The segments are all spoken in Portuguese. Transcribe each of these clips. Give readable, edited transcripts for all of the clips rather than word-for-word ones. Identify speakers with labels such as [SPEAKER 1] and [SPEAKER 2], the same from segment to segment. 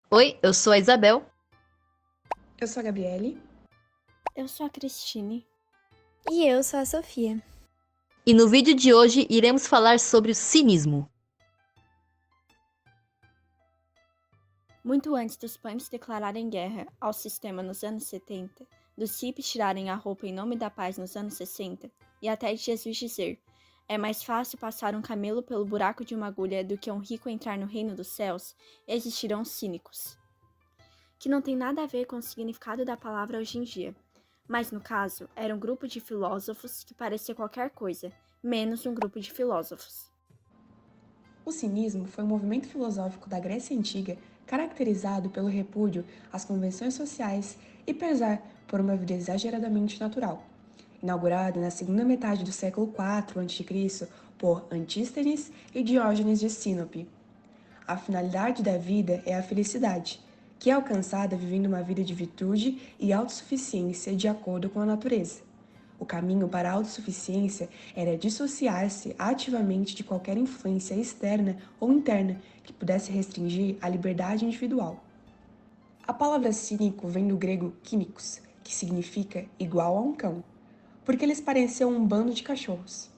[SPEAKER 1] Oi, eu sou a Isabel.
[SPEAKER 2] Eu sou a Gabriele.
[SPEAKER 3] Eu sou a Cristine.
[SPEAKER 4] E eu sou a Sofia.
[SPEAKER 1] E no vídeo de hoje iremos falar sobre o cinismo.
[SPEAKER 3] Muito antes dos punks declararem guerra ao sistema nos anos 70, dos hippies tirarem a roupa em nome da paz nos anos 60, e até de Jesus dizer: é mais fácil passar um camelo pelo buraco de uma agulha do que um rico entrar no reino dos céus, existirão cínicos. Que não tem nada a ver com o significado da palavra hoje em dia. Mas no caso, era um grupo de filósofos que parecia qualquer coisa, menos um grupo de filósofos.
[SPEAKER 2] O cinismo foi um movimento filosófico da Grécia Antiga caracterizado pelo repúdio às convenções sociais e pesar por uma vida exageradamente natural. Inaugurado na segunda metade do século IV a.C. por Antístenes e Diógenes de Sinope. A finalidade da vida é a felicidade, que é alcançada vivendo uma vida de virtude e autossuficiência de acordo com a natureza. O caminho para a autossuficiência era dissociar-se ativamente de qualquer influência externa ou interna que pudesse restringir a liberdade individual. A palavra cínico vem do grego kínikos, que significa igual a um cão, porque eles pareciam um bando de cachorros.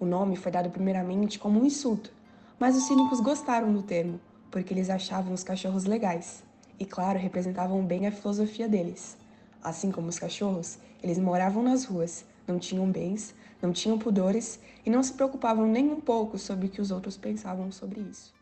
[SPEAKER 2] O nome foi dado primeiramente como um insulto, mas os cínicos gostaram do termo, porque eles achavam os cachorros legais, e claro, representavam bem a filosofia deles. Assim como os cachorros, eles moravam nas ruas, não tinham bens, não tinham pudores e não se preocupavam nem um pouco sobre o que os outros pensavam sobre isso.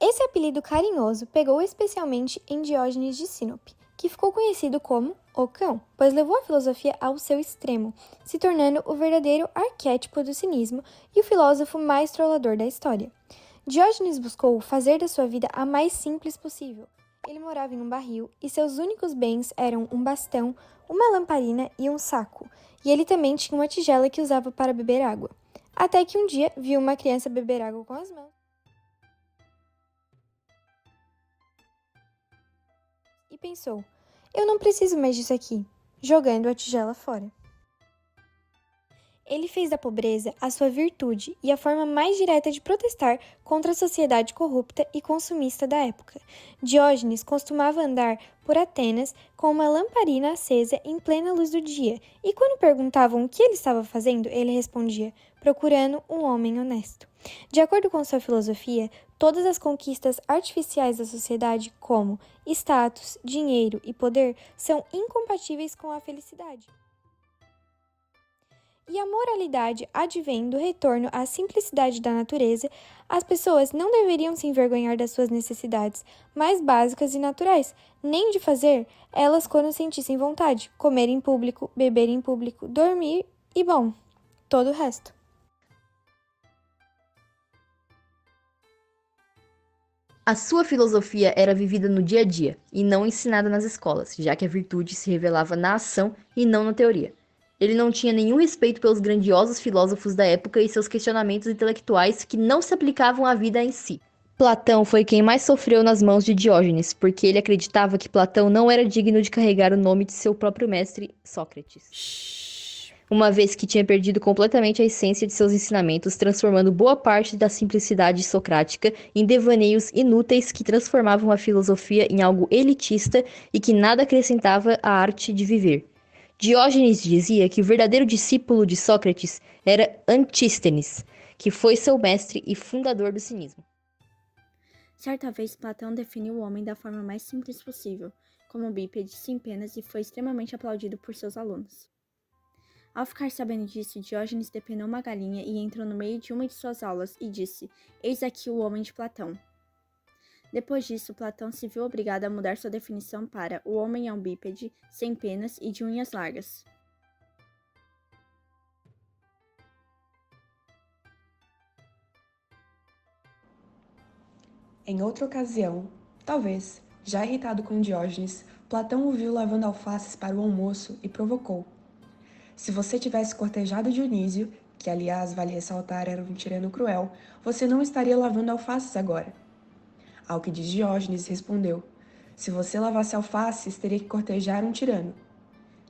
[SPEAKER 4] Esse apelido carinhoso pegou especialmente em Diógenes de Sinope, que ficou conhecido como o cão, pois levou a filosofia ao seu extremo, se tornando o verdadeiro arquétipo do cinismo e o filósofo mais trollador da história. Diógenes buscou fazer da sua vida a mais simples possível. Ele morava em um barril e seus únicos bens eram um bastão, uma lamparina e um saco, e ele também tinha uma tigela que usava para beber água. Até que um dia viu uma criança beber água com as mãos e pensou: eu não preciso mais disso aqui, jogando a tigela fora. Ele fez da pobreza a sua virtude e a forma mais direta de protestar contra a sociedade corrupta e consumista da época. Diógenes costumava andar por Atenas com uma lamparina acesa em plena luz do dia, e quando perguntavam o que ele estava fazendo, ele respondia: procurando um homem honesto. De acordo com sua filosofia, todas as conquistas artificiais da sociedade, como status, dinheiro e poder, são incompatíveis com a felicidade. E a moralidade advém do retorno à simplicidade da natureza. As pessoas não deveriam se envergonhar das suas necessidades mais básicas e naturais, nem de fazer elas quando sentissem vontade, comer em público, beber em público, dormir e, bom, todo o resto.
[SPEAKER 1] A sua filosofia era vivida no dia a dia e não ensinada nas escolas, já que a virtude se revelava na ação e não na teoria. Ele não tinha nenhum respeito pelos grandiosos filósofos da época e seus questionamentos intelectuais que não se aplicavam à vida em si. Platão foi quem mais sofreu nas mãos de Diógenes, porque ele acreditava que Platão não era digno de carregar o nome de seu próprio mestre, Sócrates. Uma vez que tinha perdido completamente a essência de seus ensinamentos, transformando boa parte da simplicidade socrática em devaneios inúteis que transformavam a filosofia em algo elitista e que nada acrescentava à arte de viver. Diógenes dizia que o verdadeiro discípulo de Sócrates era Antístenes, que foi seu mestre e fundador do cinismo.
[SPEAKER 3] Certa vez, Platão definiu o homem da forma mais simples possível, como um bípede sem penas, e foi extremamente aplaudido por seus alunos. Ao ficar sabendo disso, Diógenes depenou uma galinha e entrou no meio de uma de suas aulas e disse: eis aqui o homem de Platão. Depois disso, Platão se viu obrigado a mudar sua definição para: o homem é um bípede, sem penas e de unhas largas.
[SPEAKER 2] Em outra ocasião, talvez, já irritado com Diógenes, Platão o viu lavando alfaces para o almoço e provocou: se você tivesse cortejado Dionísio, que aliás, vale ressaltar, era um tirano cruel, você não estaria lavando alfaces agora. Ao que diz Diógenes respondeu: se você lavasse alfaces, teria que cortejar um tirano.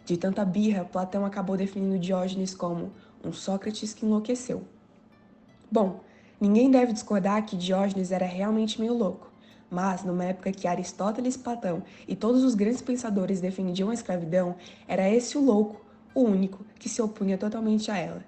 [SPEAKER 2] De tanta birra, Platão acabou definindo Diógenes como um Sócrates que enlouqueceu. Bom, ninguém deve discordar que Diógenes era realmente meio louco, Mas, numa época que Aristóteles, Platão e todos os grandes pensadores defendiam a escravidão, era esse o louco, o único, que se opunha totalmente a ela.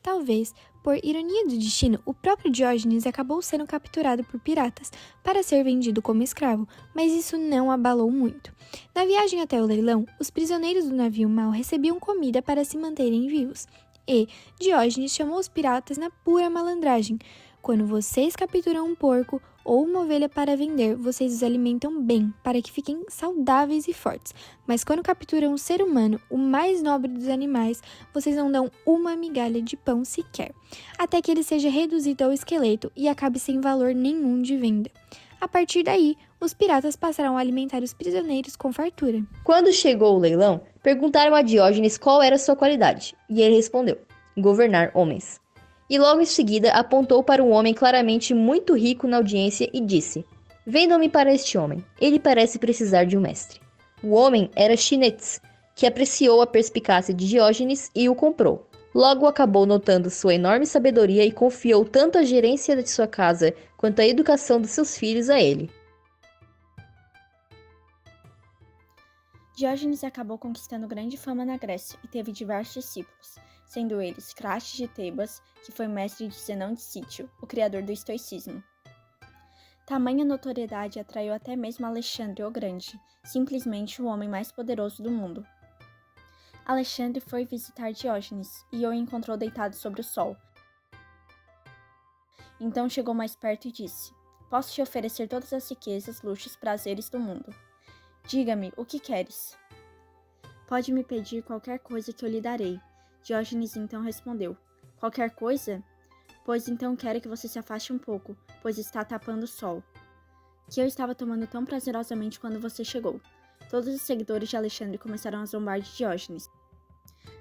[SPEAKER 4] Talvez, por ironia do destino, o próprio Diógenes acabou sendo capturado por piratas para ser vendido como escravo, mas isso não abalou muito. Na viagem até o leilão, os prisioneiros do navio mal recebiam comida para se manterem vivos, e Diógenes chamou os piratas na pura malandragem. Quando vocês capturam um porco ou uma ovelha para vender, vocês os alimentam bem, para que fiquem saudáveis e fortes. Mas quando capturam um ser humano, o mais nobre dos animais, vocês não dão uma migalha de pão sequer, até que ele seja reduzido ao esqueleto e acabe sem valor nenhum de venda. A partir daí, os piratas passaram a alimentar os prisioneiros com fartura.
[SPEAKER 1] Quando chegou o leilão, perguntaram a Diógenes qual era sua qualidade, e ele respondeu: governar homens. E logo em seguida apontou para um homem claramente muito rico na audiência e disse: vendam-me para este homem, ele parece precisar de um mestre. O homem era Chinetz, que apreciou a perspicácia de Diógenes e o comprou. Logo acabou notando sua enorme sabedoria e confiou tanto a gerência de sua casa quanto a educação dos seus filhos a ele.
[SPEAKER 3] Diógenes acabou conquistando grande fama na Grécia e teve diversos discípulos, sendo eles Crates de Tebas, que foi mestre de Zenão de Cítio, o criador do estoicismo. Tamanha notoriedade atraiu até mesmo Alexandre o Grande, simplesmente o homem mais poderoso do mundo. Alexandre foi visitar Diógenes e o encontrou deitado sobre o sol. Então chegou mais perto e disse: posso te oferecer todas as riquezas, luxos, prazeres do mundo. Diga-me, o que queres? Pode me pedir qualquer coisa que eu lhe darei. Diógenes então respondeu: qualquer coisa? Pois então quero que você se afaste um pouco, pois está tapando o sol, que eu estava tomando tão prazerosamente quando você chegou. Todos os seguidores de Alexandre começaram a zombar de Diógenes,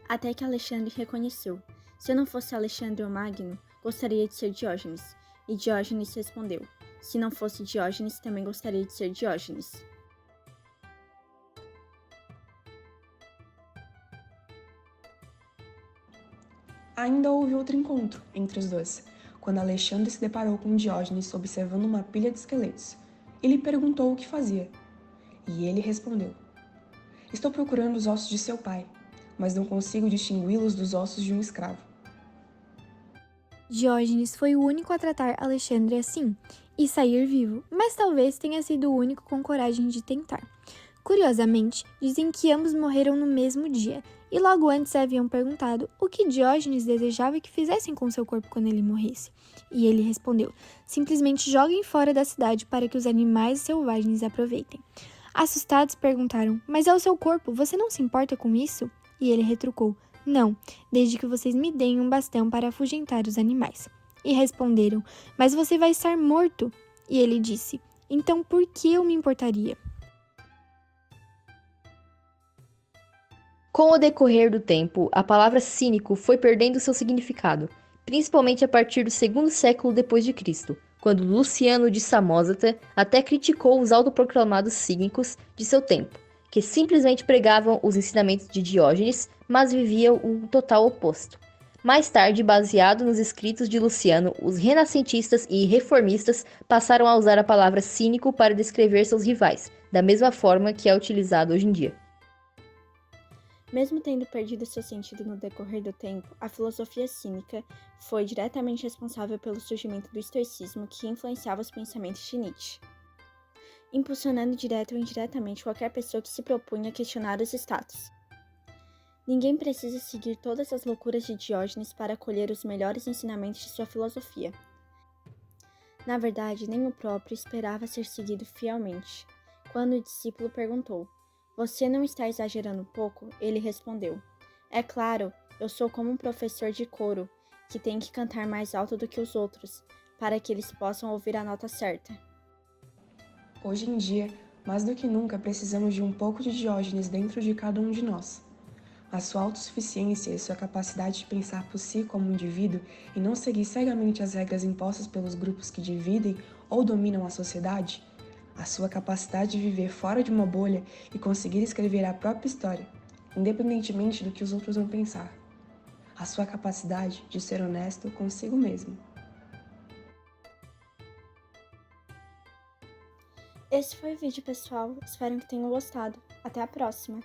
[SPEAKER 3] até que Alexandre reconheceu: se eu não fosse Alexandre o Magno, gostaria de ser Diógenes. E Diógenes respondeu: se não fosse Diógenes, também gostaria de ser Diógenes.
[SPEAKER 2] Ainda houve outro encontro entre os dois, quando Alexandre se deparou com Diógenes observando uma pilha de esqueletos. Ele perguntou o que fazia, e ele respondeu: estou procurando os ossos de seu pai, mas não consigo distingui-los dos ossos de um escravo.
[SPEAKER 4] Diógenes foi o único a tratar Alexandre assim e sair vivo, mas talvez tenha sido o único com coragem de tentar. Curiosamente, dizem que ambos morreram no mesmo dia, e logo antes haviam perguntado o que Diógenes desejava que fizessem com seu corpo quando ele morresse. E ele respondeu: simplesmente joguem fora da cidade para que os animais selvagens aproveitem. Assustados perguntaram: mas é o seu corpo, você não se importa com isso? E ele retrucou: não, desde que vocês me deem um bastão para afugentar os animais. E responderam: mas você vai estar morto. E ele disse: então por que eu me importaria?
[SPEAKER 1] Com o decorrer do tempo, a palavra cínico foi perdendo seu significado, principalmente a partir do segundo século depois de Cristo, quando Luciano de Samosata até criticou os autoproclamados cínicos de seu tempo, que simplesmente pregavam os ensinamentos de Diógenes, mas viviam o total oposto. Mais tarde, baseado nos escritos de Luciano, os renascentistas e reformistas passaram a usar a palavra cínico para descrever seus rivais, da mesma forma que é utilizado hoje em dia.
[SPEAKER 3] Mesmo tendo perdido seu sentido no decorrer do tempo, a filosofia cínica foi diretamente responsável pelo surgimento do estoicismo, que influenciava os pensamentos de Nietzsche, impulsionando direto ou indiretamente qualquer pessoa que se propunha a questionar os status. Ninguém precisa seguir todas as loucuras de Diógenes para colher os melhores ensinamentos de sua filosofia. Na verdade, nem o próprio esperava ser seguido fielmente. Quando o discípulo perguntou: você não está exagerando um pouco? Ele respondeu: é claro, eu sou como um professor de coro, que tem que cantar mais alto do que os outros, para que eles possam ouvir a nota certa.
[SPEAKER 2] Hoje em dia, mais do que nunca, precisamos de um pouco de Diógenes dentro de cada um de nós. A sua autossuficiência e sua capacidade de pensar por si como um indivíduo e não seguir cegamente as regras impostas pelos grupos que dividem ou dominam a sociedade, a sua capacidade de viver fora de uma bolha e conseguir escrever a própria história, independentemente do que os outros vão pensar. A sua capacidade de ser honesto consigo mesmo.
[SPEAKER 3] Esse foi o vídeo, pessoal. Espero que tenham gostado. Até a próxima!